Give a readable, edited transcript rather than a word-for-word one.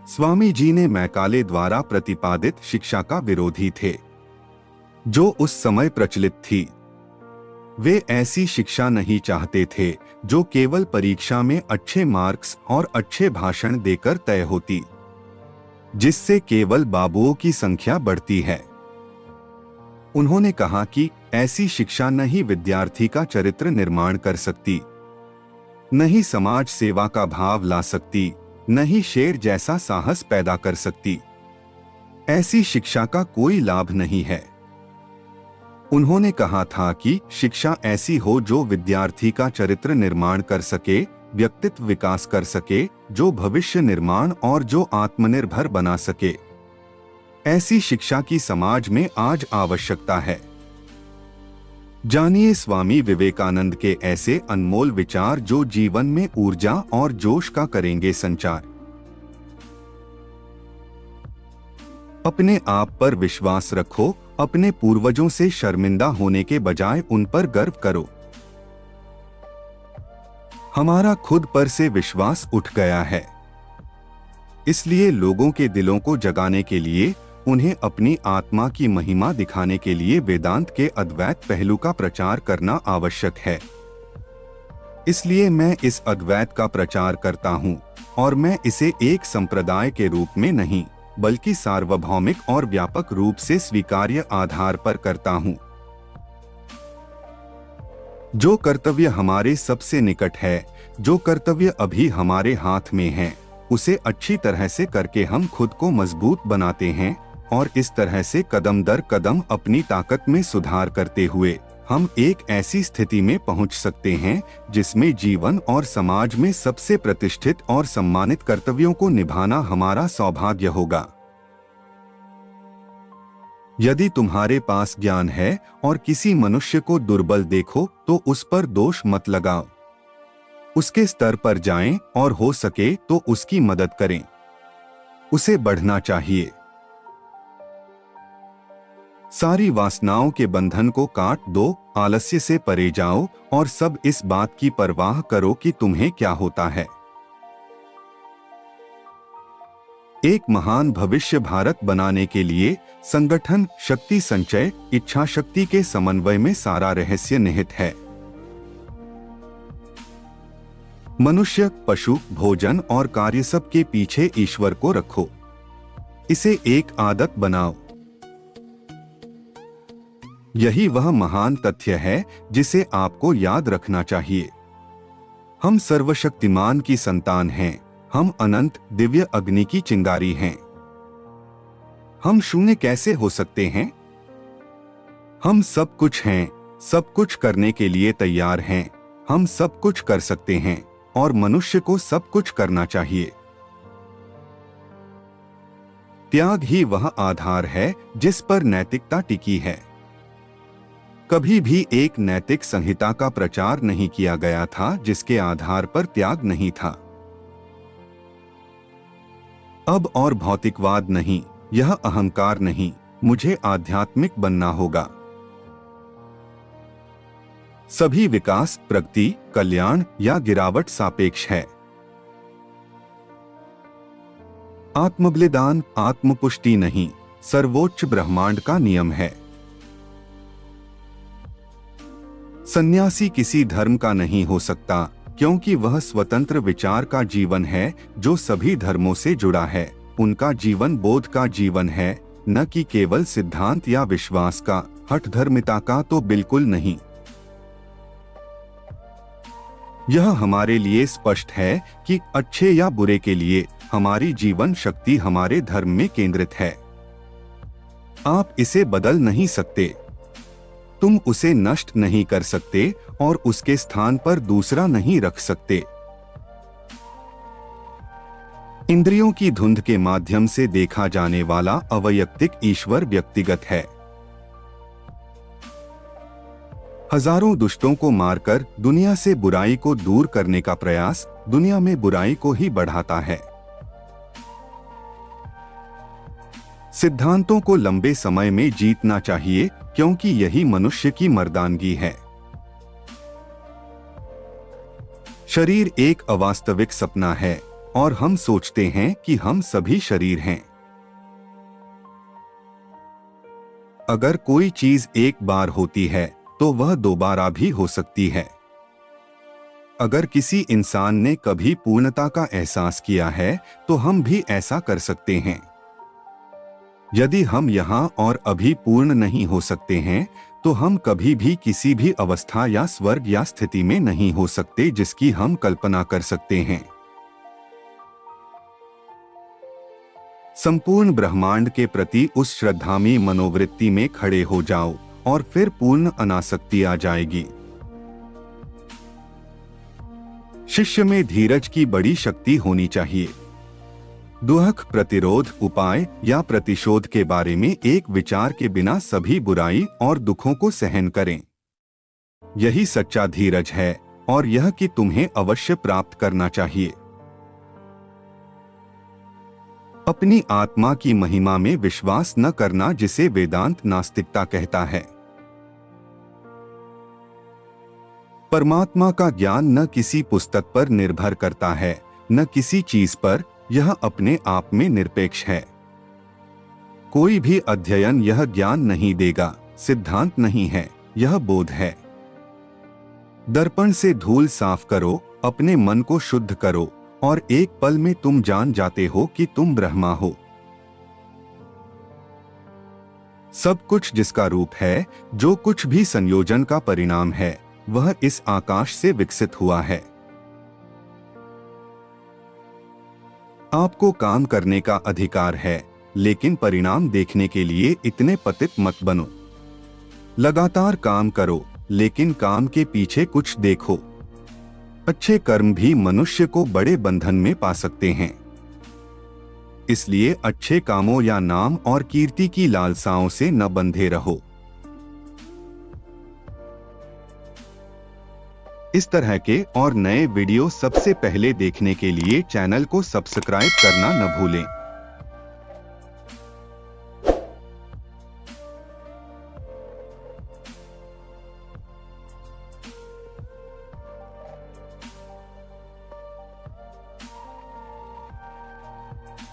स्वामी जी ने मैकाले द्वारा प्रतिपादित शिक्षा का विरोधी थे, जो उस समय प्रचलित थी। वे ऐसी शिक्षा नहीं चाहते थे जो केवल परीक्षा में अच्छे मार्क्स और अच्छे भाषण देकर तय होती, जिससे केवल बाबुओं की संख्या बढ़ती है। उन्होंने कहा कि ऐसी शिक्षा न ही विद्यार्थी का चरित्र निर्माण कर सकती, न ही समाज सेवा का भाव ला सकती, न ही शेर जैसा साहस पैदा कर सकती। ऐसी शिक्षा का कोई लाभ नहीं है। उन्होंने कहा था कि शिक्षा ऐसी हो जो विद्यार्थी का चरित्र निर्माण कर सके, व्यक्तित्व विकास कर सके, जो भविष्य निर्माण और जो आत्मनिर्भर बना सके। ऐसी शिक्षा की समाज में आज आवश्यकता है। जानिए स्वामी विवेकानंद के ऐसे अनमोल विचार जो जीवन में ऊर्जा और जोश का करेंगे संचार। अपने आप पर विश्वास रखो, अपने पूर्वजों से शर्मिंदा होने के बजाय उन पर गर्व करो। हमारा खुद पर से विश्वास उठ गया है, इसलिए लोगों के दिलों को जगाने के लिए, उन्हें अपनी आत्मा की महिमा दिखाने के लिए वेदांत के अद्वैत पहलू का प्रचार करना आवश्यक है। इसलिए मैं इस अद्वैत का प्रचार करता हूँ, और मैं इसे एक संप्रदाय के रूप में नहीं, बल्कि सार्वभौमिक और व्यापक रूप से स्वीकार्य आधार पर करता हूँ। जो कर्तव्य हमारे सबसे निकट है, जो कर्तव्य अभी हमारे हाथ में है, उसे अच्छी तरह से करके हम खुद को मजबूत बनाते हैं, और इस तरह से कदम दर कदम अपनी ताकत में सुधार करते हुए हम एक ऐसी स्थिति में पहुंच सकते हैं जिसमें जीवन और समाज में सबसे प्रतिष्ठित और सम्मानित कर्तव्यों को निभाना हमारा सौभाग्य होगा। यदि तुम्हारे पास ज्ञान है और किसी मनुष्य को दुर्बल देखो तो उस पर दोष मत लगाओ। उसके स्तर पर जाएं और हो सके तो उसकी मदद करें। उसे बढ़ना चाहिए। सारी वासनाओं के बंधन को काट दो, आलस्य से परे जाओ और सब इस बात की परवाह करो कि तुम्हें क्या होता है। एक महान भविष्य भारत बनाने के लिए संगठन, शक्ति संचय, इच्छा शक्ति के समन्वय में सारा रहस्य निहित है। मनुष्य, पशु, भोजन और कार्य सब के पीछे ईश्वर को रखो। इसे एक आदत बनाओ। यही वह महान तथ्य है जिसे आपको याद रखना चाहिए। हम सर्वशक्तिमान की संतान हैं। हम अनंत दिव्य अग्नि की चिंगारी हैं। हम शून्य कैसे हो सकते हैं? हम सब कुछ हैं, सब कुछ करने के लिए तैयार हैं। हम सब कुछ कर सकते हैं और मनुष्य को सब कुछ करना चाहिए। त्याग ही वह आधार है जिस पर नैतिकता टिकी है। कभी भी एक नैतिक संहिता का प्रचार नहीं किया गया था जिसके आधार पर त्याग नहीं था। अब और भौतिकवाद नहीं, यह अहंकार नहीं, मुझे आध्यात्मिक बनना होगा। सभी विकास, प्रगति, कल्याण या गिरावट सापेक्ष है। आत्मबलिदान आत्मपुष्टि नहीं, सर्वोच्च ब्रह्मांड का नियम है। सन्यासी किसी धर्म का नहीं हो सकता, क्योंकि वह स्वतंत्र विचार का जीवन है जो सभी धर्मों से जुड़ा है। उनका जीवन बोध का जीवन है, न कि केवल सिद्धांत या विश्वास का, हठधर्मिता का तो बिल्कुल नहीं। यह हमारे लिए स्पष्ट है कि अच्छे या बुरे के लिए हमारी जीवन शक्ति हमारे धर्म में केंद्रित है। आप इसे बदल नहीं सकते, तुम उसे नष्ट नहीं कर सकते और उसके स्थान पर दूसरा नहीं रख सकते। इंद्रियों की धुंध के माध्यम से देखा जाने वाला अवैयक्तिक ईश्वर व्यक्तिगत है। हजारों दुष्टों को मारकर दुनिया से बुराई को दूर करने का प्रयास दुनिया में बुराई को ही बढ़ाता है। सिद्धांतों को लंबे समय में जीतना चाहिए, क्योंकि यही मनुष्य की मर्दानगी है। शरीर एक अवास्तविक सपना है, और हम सोचते हैं कि हम सभी शरीर हैं। अगर कोई चीज एक बार होती है तो वह दोबारा भी हो सकती है। अगर किसी इंसान ने कभी पूर्णता का एहसास किया है तो हम भी ऐसा कर सकते हैं। यदि हम यहाँ और अभी पूर्ण नहीं हो सकते हैं तो हम कभी भी किसी भी अवस्था या स्वर्ग या स्थिति में नहीं हो सकते जिसकी हम कल्पना कर सकते हैं। संपूर्ण ब्रह्मांड के प्रति उस श्रद्धा में मनोवृत्ति में खड़े हो जाओ और फिर पूर्ण अनासक्ति आ जाएगी। शिष्य में धीरज की बड़ी शक्ति होनी चाहिए। दुहक, प्रतिरोध, उपाय या प्रतिशोध के बारे में एक विचार के बिना सभी बुराई और दुखों को सहन करें। यही सच्चा धीरज है और यह कि तुम्हें अवश्य प्राप्त करना चाहिए। अपनी आत्मा की महिमा में विश्वास न करना, जिसे वेदांत नास्तिकता कहता है। परमात्मा का ज्ञान न किसी पुस्तक पर निर्भर करता है, न किसी चीज पर, यह अपने आप में निरपेक्ष है। कोई भी अध्ययन यह ज्ञान नहीं देगा, सिद्धांत नहीं है, यह बोध है। दर्पण से धूल साफ करो, अपने मन को शुद्ध करो और एक पल में तुम जान जाते हो कि तुम ब्रह्मा हो। सब कुछ जिसका रूप है, जो कुछ भी संयोजन का परिणाम है, वह इस आकाश से विकसित हुआ है। आपको काम करने का अधिकार है, लेकिन परिणाम देखने के लिए इतने पतित मत बनो। लगातार काम करो, लेकिन काम के पीछे कुछ देखो। अच्छे कर्म भी मनुष्य को बड़े बंधन में पा सकते हैं। इसलिए अच्छे कामों या नाम और कीर्ति की लालसाओं से न बंधे रहो। इस तरह के और नए वीडियो सबसे पहले देखने के लिए चैनल को सब्सक्राइब करना न भूलें।